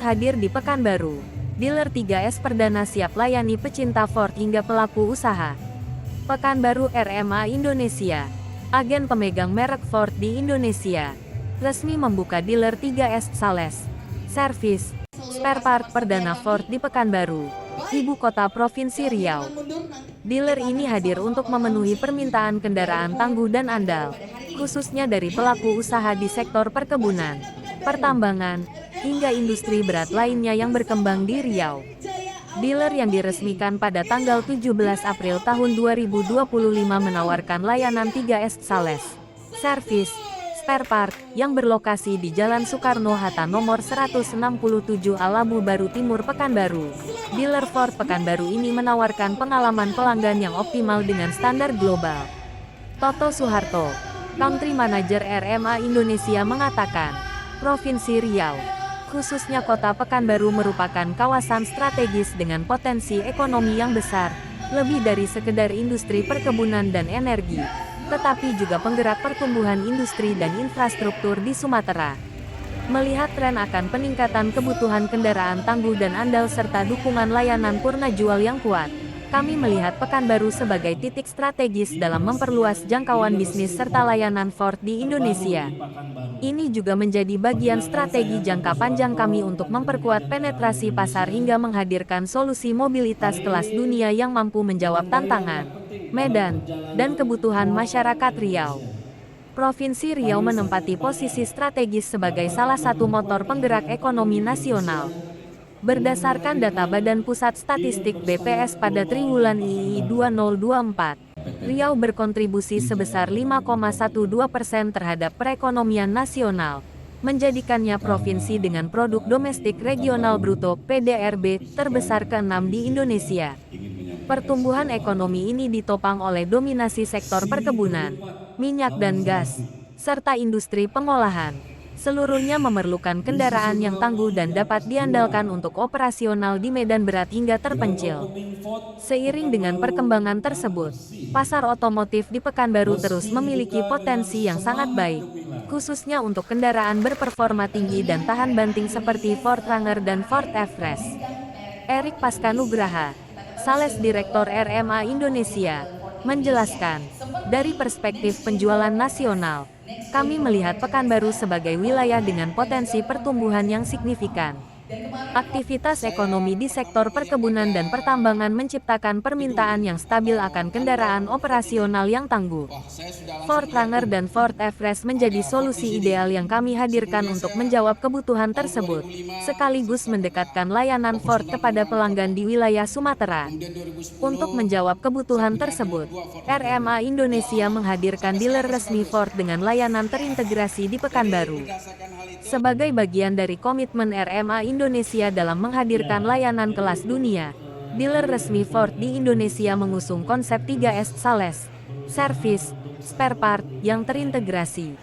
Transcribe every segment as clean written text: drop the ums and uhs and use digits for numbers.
hadir di Pekanbaru. Dealer 3S perdana siap layani pecinta Ford hingga pelaku usaha. Pekanbaru RMA Indonesia, agen pemegang merek Ford di Indonesia, resmi membuka dealer 3S Sales, servis, spare part perdana Ford di Pekanbaru, ibu kota Provinsi Riau. Dealer ini hadir untuk memenuhi permintaan kendaraan tangguh dan andal, khususnya dari pelaku usaha di sektor perkebunan, pertambangan, hingga industri berat lainnya yang berkembang di Riau. Dealer yang diresmikan pada tanggal 17 April tahun 2025 menawarkan layanan 3S Sales, servis, spare part, yang berlokasi di Jalan Soekarno-Hatta nomor 167 Alabu Baru Timur Pekanbaru. Dealer Ford Pekanbaru ini menawarkan pengalaman pelanggan yang optimal dengan standar global. Toto Suharto, Country Manager RMA Indonesia mengatakan, Provinsi Riau, khususnya kota Pekanbaru merupakan kawasan strategis dengan potensi ekonomi yang besar, lebih dari sekedar industri perkebunan dan energi, tetapi juga penggerak pertumbuhan industri dan infrastruktur di Sumatera. Melihat tren akan peningkatan kebutuhan kendaraan tangguh dan andal serta dukungan layanan purna jual yang kuat, kami melihat Pekanbaru sebagai titik strategis dalam memperluas jangkauan bisnis serta layanan Ford di Indonesia. Ini juga menjadi bagian strategi jangka panjang kami untuk memperkuat penetrasi pasar hingga menghadirkan solusi mobilitas kelas dunia yang mampu menjawab tantangan, medan, dan kebutuhan masyarakat Riau. Provinsi Riau menempati posisi strategis sebagai salah satu motor penggerak ekonomi nasional. Berdasarkan data Badan Pusat Statistik BPS pada triwulan II 2024, Riau berkontribusi sebesar 5,12% terhadap perekonomian nasional, menjadikannya provinsi dengan produk domestik regional bruto (PDRB) terbesar ke-6 di Indonesia. Pertumbuhan ekonomi ini ditopang oleh dominasi sektor perkebunan, minyak dan gas, serta industri pengolahan. Seluruhnya memerlukan kendaraan yang tangguh dan dapat diandalkan untuk operasional di medan berat hingga terpencil. Seiring dengan perkembangan tersebut, pasar otomotif di Pekanbaru terus memiliki potensi yang sangat baik, khususnya untuk kendaraan berperforma tinggi dan tahan banting seperti Ford Ranger dan Ford Everest. Erik Paskanugraha, Sales Direktur RMA Indonesia, menjelaskan, dari perspektif penjualan nasional, kami melihat Pekanbaru sebagai wilayah dengan potensi pertumbuhan yang signifikan. Aktivitas ekonomi di sektor perkebunan dan pertambangan menciptakan permintaan yang stabil akan kendaraan operasional yang tangguh. Ford Ranger dan Ford Everest menjadi solusi ideal yang kami hadirkan untuk menjawab kebutuhan tersebut, sekaligus mendekatkan layanan Ford kepada pelanggan di wilayah Sumatera. Untuk menjawab kebutuhan tersebut, RMA Indonesia menghadirkan dealer resmi Ford dengan layanan terintegrasi di Pekanbaru. Sebagai bagian dari komitmen RMA Indonesia dalam menghadirkan layanan kelas dunia, dealer resmi Ford di Indonesia mengusung konsep 3S Sales, servis, spare part, yang terintegrasi.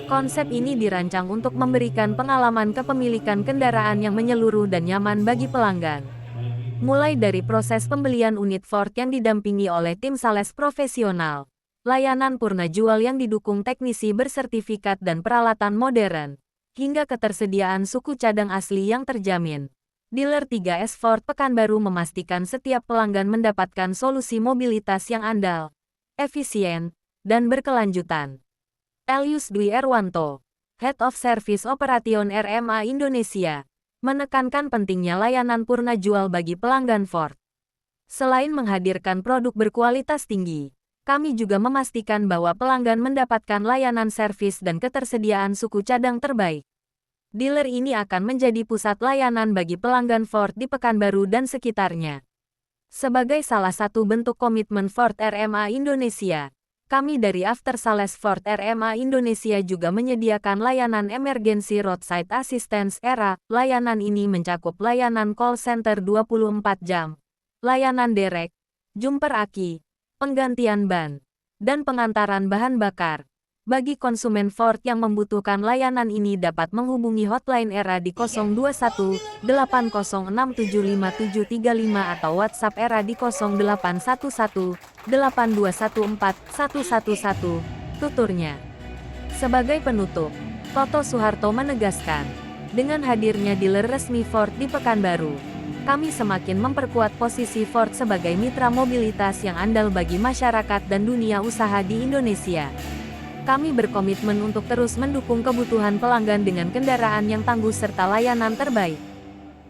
Konsep ini dirancang untuk memberikan pengalaman kepemilikan kendaraan yang menyeluruh dan nyaman bagi pelanggan. Mulai dari proses pembelian unit Ford yang didampingi oleh tim sales profesional, layanan purna jual yang didukung teknisi bersertifikat dan peralatan modern, hingga ketersediaan suku cadang asli yang terjamin. Dealer 3S Ford Pekanbaru memastikan setiap pelanggan mendapatkan solusi mobilitas yang andal, efisien, dan berkelanjutan. Elius Dwi Erwanto, Head of Service Operation RMA Indonesia, menekankan pentingnya layanan purna jual bagi pelanggan Ford. Selain menghadirkan produk berkualitas tinggi, kami juga memastikan bahwa pelanggan mendapatkan layanan servis dan ketersediaan suku cadang terbaik. Dealer ini akan menjadi pusat layanan bagi pelanggan Ford di Pekanbaru dan sekitarnya. Sebagai salah satu bentuk komitmen Ford RMA Indonesia, kami dari After Sales Ford RMA Indonesia juga menyediakan layanan Emergency Roadside Assistance ERA. Layanan ini mencakup layanan call center 24 jam, layanan derek, jumper aki, penggantian ban, dan pengantaran bahan bakar. Bagi konsumen Ford yang membutuhkan layanan ini dapat menghubungi hotline ERA di 021 806757735 atau WhatsApp ERA di 0811 8214 111, tuturnya. Sebagai penutup, Toto Suharto menegaskan, Dengan hadirnya dealer resmi Ford di Pekanbaru, kami semakin memperkuat posisi Ford sebagai mitra mobilitas yang andal bagi masyarakat dan dunia usaha di Indonesia. Kami berkomitmen untuk terus mendukung kebutuhan pelanggan dengan kendaraan yang tangguh serta layanan terbaik.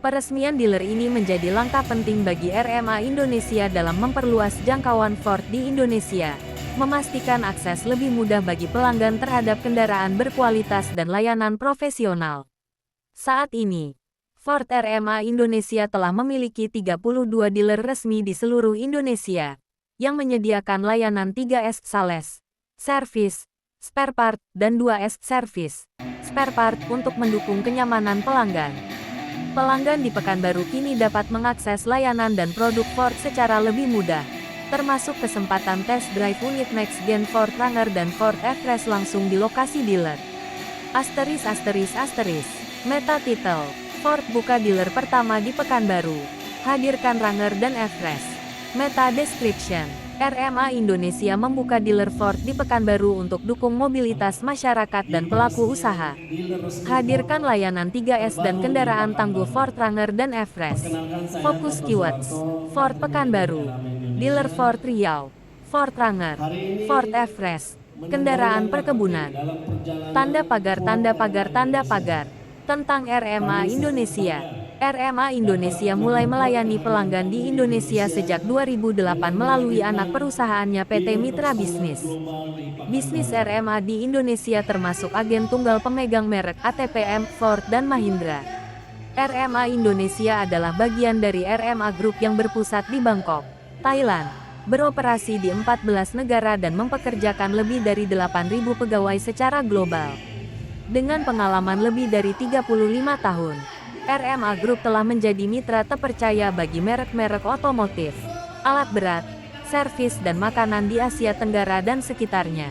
Peresmian dealer ini menjadi langkah penting bagi RMA Indonesia dalam memperluas jangkauan Ford di Indonesia, memastikan akses lebih mudah bagi pelanggan terhadap kendaraan berkualitas dan layanan profesional. Saat ini, Ford RMA Indonesia telah memiliki 32 dealer resmi di seluruh Indonesia, yang menyediakan layanan 3S Sales, Service, Spare Part, dan 2S Service, Spare Part untuk mendukung kenyamanan pelanggan. Pelanggan di Pekanbaru kini dapat mengakses layanan dan produk Ford secara lebih mudah, termasuk kesempatan test drive unit Next Gen Ford Ranger dan Ford F-Race langsung di lokasi dealer. Meta title, Ford buka dealer pertama di Pekanbaru, hadirkan Ranger dan F-Race. Meta description, RMA Indonesia membuka dealer Ford di Pekanbaru untuk dukung mobilitas masyarakat dan pelaku usaha. Hadirkan layanan 3S dan kendaraan tangguh Ford Ranger dan F-Race. Fokus keywords, Ford Pekanbaru, dealer Ford Riau, Ford Ranger, Ford F-Race, kendaraan perkebunan. Tanda pagar. Tentang RMA Indonesia. RMA Indonesia mulai melayani pelanggan di Indonesia sejak 2008 melalui anak perusahaannya PT Mitra Bisnis. Bisnis RMA di Indonesia termasuk agen tunggal pemegang merek ATPM, Ford dan Mahindra. RMA Indonesia adalah bagian dari RMA Group yang berpusat di Bangkok, Thailand, beroperasi di 14 negara dan mempekerjakan lebih dari 8.000 pegawai secara global. Dengan pengalaman lebih dari 35 tahun, RMA Group telah menjadi mitra terpercaya bagi merek-merek otomotif, alat berat, servis dan makanan di Asia Tenggara dan sekitarnya.